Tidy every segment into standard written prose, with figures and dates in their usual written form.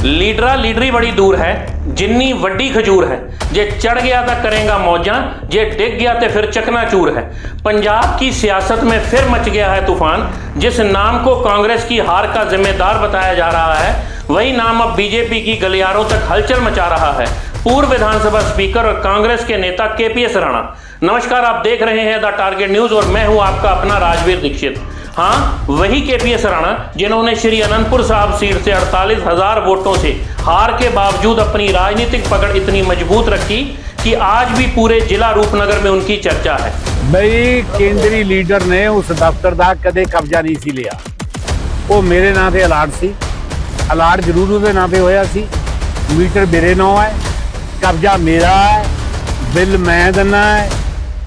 लीडरा लीडरी बड़ी दूर है, जिन्नी वड्डी खजूर है। जे चढ़ गया तो करेगा मौजा, जे डिग गया तो फिर चकनाचूर है। पंजाब की सियासत में फिर मच गया है तूफान। जिस नाम को कांग्रेस की हार का जिम्मेदार बताया जा रहा है, वही नाम अब बीजेपी की गलियारों तक हलचल मचा रहा है। पूर्व विधानसभा स्पीकर और कांग्रेस के नेता केपीएस राणा। नमस्कार, आप देख रहे हैं द टारगेट न्यूज और मैं हूं आपका अपना राजवीर दीक्षित। हाँ, वही केपीएस राणा जिन्होंने श्री अनंतपुर साहब सीट से 48,000 वोटों से हार के बावजूद अपनी राजनीतिक पकड़ इतनी मजबूत रखी कि आज भी पूरे जिला रूपनगर में उनकी चर्चा है। बई केंद्रीय लीडर ने उस दफ्तर का कदे कब्जा नहीं सी लिया। वो मेरे नां ते अलाट सी, अलाट जरूर उसके नां ते होया सी। मीटर मेरे नां है, कब्जा मेरा है, बिल मैं देना है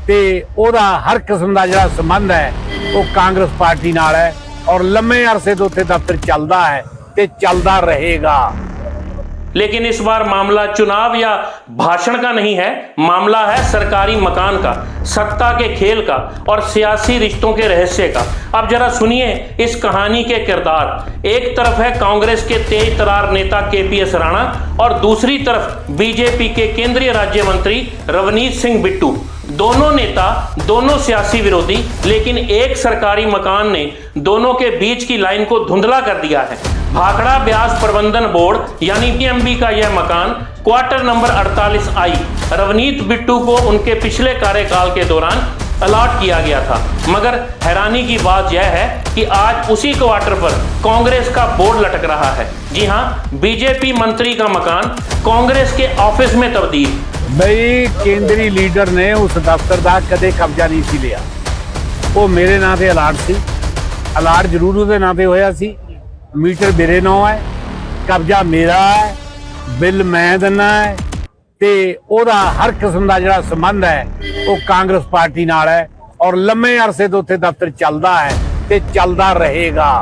ते ओदा हर किस्म का जिहड़ा संबंध है वो कांग्रेस पार्टी नाल है और लंबे अरसे तो उत्थे दफ्तर चलदा है ते चलदा रहेगा। लेकिन इस बार मामला चुनाव या भाषण का नहीं है, मामला है सरकारी मकान का, सत्ता के खेल का और सियासी रिश्तों के रहस्य का। अब जरा सुनिए इस कहानी के किरदार। एक तरफ है कांग्रेस के तेज तरार नेता केपीएस राणा और दूसरी तरफ बीजेपी के केंद्रीय राज्य मंत्री रवनीत सिंह बिट्टू। दोनों नेता, दोनों सियासी विरोधी, लेकिन एक सरकारी मकान ने दोनों के बीच की लाइन को धुंधला कर दिया है। भाखड़ा ब्याज प्रबंधन बोर्ड यानी पीएमबी का यह मकान quarter number 48I Ravneet Bittu को उनके पिछले कार्यकाल के दौरान अलॉट किया गया था। मगर हैरानी की बात यह है कि आज उसी क्वार्टर पर कांग्रेस का बोर्ड लटक रहा है। जी हाँ, बीजेपी मंत्री का मकान कांग्रेस के ऑफिस में तब्दील। बई केंद्रीय लीडर ने उस दफ्तर का कदे कब्जा नहीं सी लिया। वो मेरे नां ते अलाट सी, अलाट जरूर उसके नां ते होया सी। मीटर मेरे नां है, कब्जा मेरा है, बिल मैं देना है ते ओदा हर किस्म का जिहड़ा संबंध है वो कांग्रेस पार्टी नाल है और लंबे अरसे तो उत्थे दफ्तर चलदा है ते चलदा रहेगा।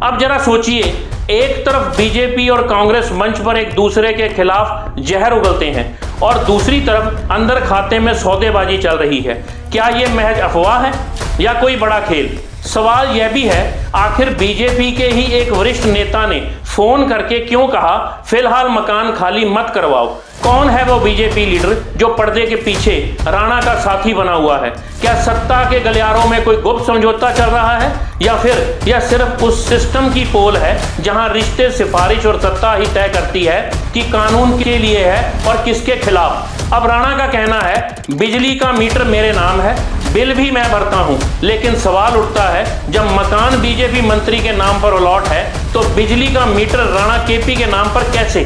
अब जरा सोचिए, एक तरफ बीजेपी और कांग्रेस मंच पर एक दूसरे के खिलाफ जहर उगलते हैं और दूसरी तरफ अंदर खाते में सौदेबाजी चल रही है। क्या यह महज अफवाह है या कोई बड़ा खेल? सवाल यह भी है, आखिर बीजेपी के ही एक वरिष्ठ नेता ने फोन करके क्यों कहा फिलहाल मकान खाली मत करवाओ? कौन है वो बीजेपी लीडर जो पर्दे के पीछे राणा का साथी बना हुआ है? क्या सत्ता के गलियारों में कोई गुप्त समझौता चल रहा है या फिर यह सिर्फ उस सिस्टम की पोल है जहां रिश्ते, सिफारिश और सत्ता ही तय करती है कि कानून के लिए है और किसके खिलाफ? अब राणा का कहना है बिजली का मीटर मेरे नाम है, बिल भी मैं भरता हूं, लेकिन सवाल उठता है जब मकान बीजेपी मंत्री के नाम पर अलॉट है तो बिजली का मीटर राणा केपी के नाम पर कैसे?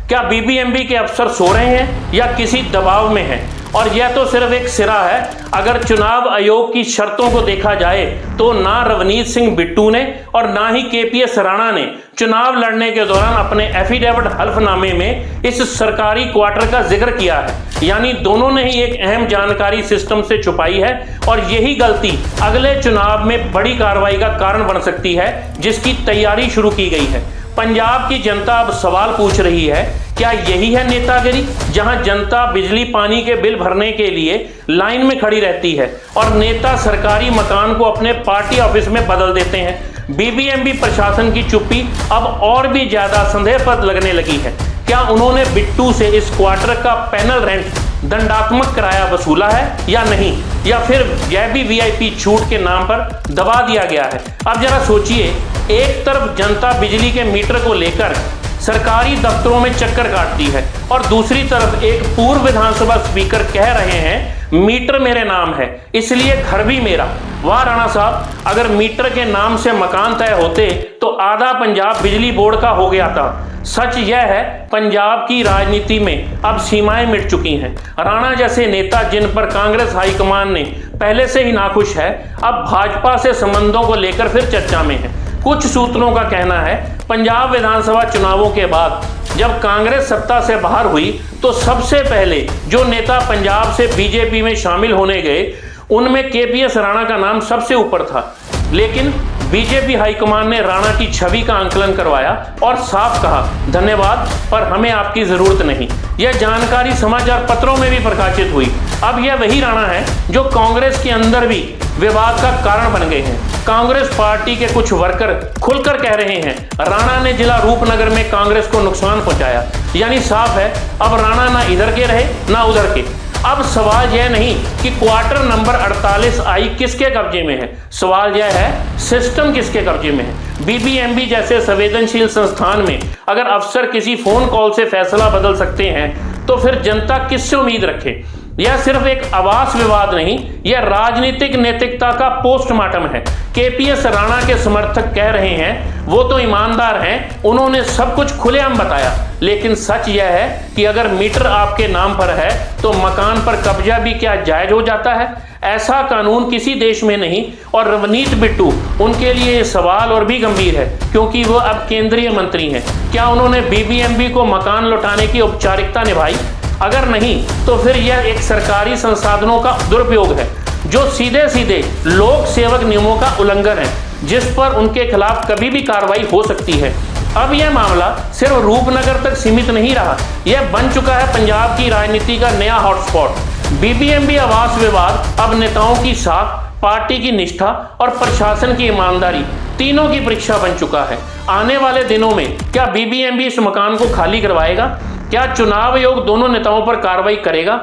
क्या बीबीएमबी के अफसर सो रहे हैं या किसी दबाव में हैं? और यह तो सिर्फ एक सिरा है। अगर चुनाव आयोग की शर्तों को देखा जाए तो ना रवनीत सिंह बिट्टू ने और ना ही केपीएस राणा ने चुनाव लड़ने के दौरान अपने एफिडेविट हल्फनामे में इस सरकारी क्वार्टर का जिक्र किया है। यानी दोनों ने ही एक अहम जानकारी सिस्टम से छुपाई है और यही गलती अगले चुनाव में बड़ी कार्रवाई का कारण बन सकती है, जिसकी तैयारी शुरू की गई है। पंजाब की जनता अब सवाल पूछ रही है, क्या यही है नेतागिरी, जहां जनता बिजली पानी के बिल भरने के लिए लाइन में खड़ी रहती है और नेता सरकारी मकान को अपने पार्टी ऑफिस में बदल देते हैं? बीबीएमबी प्रशासन की चुप्पी अब और भी ज्यादा संदेहप्रद लगने लगी है। क्या उन्होंने बिट्टू से इस क्वार्टर का पैनल रेंट दंडात्मक किराया वसूला है या नहीं, या फिर यह भी वीआईपी छूट के नाम पर दबा दिया गया है? अब जरा सोचिए, एक तरफ जनता बिजली के मीटर को लेकर सरकारी दफ्तरों में चक्कर काटती है और दूसरी तरफ एक पूर्व विधानसभा स्पीकर कह रहे हैं मीटर मेरे नाम है इसलिए घर भी मेरा। वाह राणा साहब, अगर मीटर के नाम से मकान तय होते तो आधा पंजाब बिजली बोर्ड का हो गया था। सच यह है, पंजाब की राजनीति में अब सीमाएं मिट चुकी हैं। राणा जैसे नेता, जिन पर कांग्रेस हाईकमान ने पहले से ही नाखुश है, अब भाजपा से संबंधों को लेकर फिर चर्चा में है। कुछ सूत्रों का कहना है पंजाब विधानसभा चुनावों के बाद जब कांग्रेस सत्ता से बाहर हुई तो सबसे पहले जो नेता पंजाब से बीजेपी में शामिल होने गए उनमें केपीएस राणा का नाम सबसे ऊपर था। लेकिन बीजेपी हाईकमान ने राणा की छवि का आंकलन करवाया और साफ कहा धन्यवाद पर हमें आपकी जरूरत नहीं। यह जानकारी समाचार पत्रों में भी प्रकाशित हुई। अब यह वही राणा है जो कांग्रेस के अंदर भी विवाद का कारण बन गए हैं। कांग्रेस पार्टी के कुछ वर्कर खुलकर कह रहे हैं राणा ने जिला रूपनगर में कांग्रेस को नुकसान पहुंचाया। यानी साफ है अब राणा ना इधर के रहे ना उधर के। अब सवाल यह नहीं कि क्वार्टर नंबर 48 आई किसके कब्जे में है, सवाल यह है सिस्टम किसके कब्जे में है। बीबीएमबी जैसे संवेदनशील संस्थान में अगर अफसर किसी फोन कॉल से फैसला बदल सकते हैं तो फिर जनता किससे उम्मीद रखे। यह सिर्फ एक आवास विवाद नहीं, यह राजनीतिक नैतिकता का पोस्टमार्टम है। केपीएस राणा के समर्थक कह रहे हैं वो तो ईमानदार हैं, उन्होंने सब कुछ खुलेआम बताया, लेकिन सच यह है कि अगर मीटर आपके नाम पर है तो मकान पर कब्जा भी क्या जायज हो जाता है? ऐसा कानून किसी देश में नहीं। और रवनीत बिट्टू, उनके लिए ये सवाल और भी गंभीर है क्योंकि वो अब केंद्रीय मंत्री हैं। क्या उन्होंने बीबीएमबी को मकान लौटाने की औपचारिकता निभाई? अगर नहीं तो फिर यह एक सरकारी संसाधनों का दुरुपयोग है जो सीधे सीधे लोक सेवक नियमों का उल्लंघन है, जिस पर उनके खिलाफ कभी भी कार्रवाई हो सकती है। अब यह मामला सिर्फ रूपनगर तक सीमित नहीं रहा, यह बन चुका है पंजाब की राजनीति का नया हॉटस्पॉट। बीबीएमबी आवास विवाद अब नेताओं की साख, पार्टी की निष्ठा और प्रशासन की ईमानदारी तीनों की परीक्षा बन चुका है। आने वाले दिनों में क्या बीबीएमबी इस मकान को खाली करवाएगा? क्या चुनाव आयोग दोनों नेताओं पर कार्रवाई करेगा?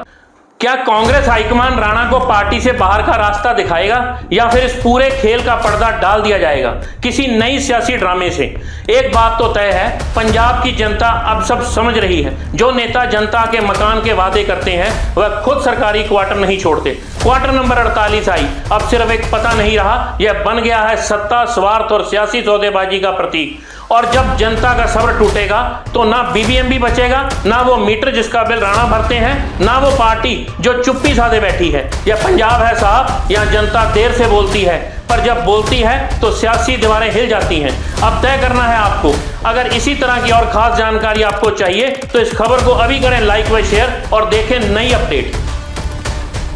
क्या कांग्रेस हाईकमान राणा को पार्टी से बाहर का रास्ता दिखाएगा या फिर इस पूरे खेल का पर्दा डाल दिया जाएगा किसी नई सियासी ड्रामे से? एक बात तो तय है, पंजाब की जनता अब सब समझ रही है। जो नेता जनता के मकान के वादे करते हैं वह खुद सरकारी क्वार्टर नहीं छोड़ते। क्वार्टर नंबर 48 आई अब सिर्फ एक पता नहीं रहा, यह बन गया है सत्ता, स्वार्थ और सियासी सौदेबाजी का प्रतीक। और जब जनता का सब्र टूटेगा तो ना बीबीएमबी बचेगा, ना वो मीटर जिसका बिल राणा भरते हैं, ना वो पार्टी जो चुप्पी साधे बैठी है। यह पंजाब है साहब, यहाँ जनता देर से बोलती है पर जब बोलती है तो सियासी दीवारें हिल जाती हैं। अब तय करना है आपको। अगर इसी तरह की और खास जानकारी आपको चाहिए तो इस खबर को अभी करें लाइक व शेयर और देखें नई अपडेट।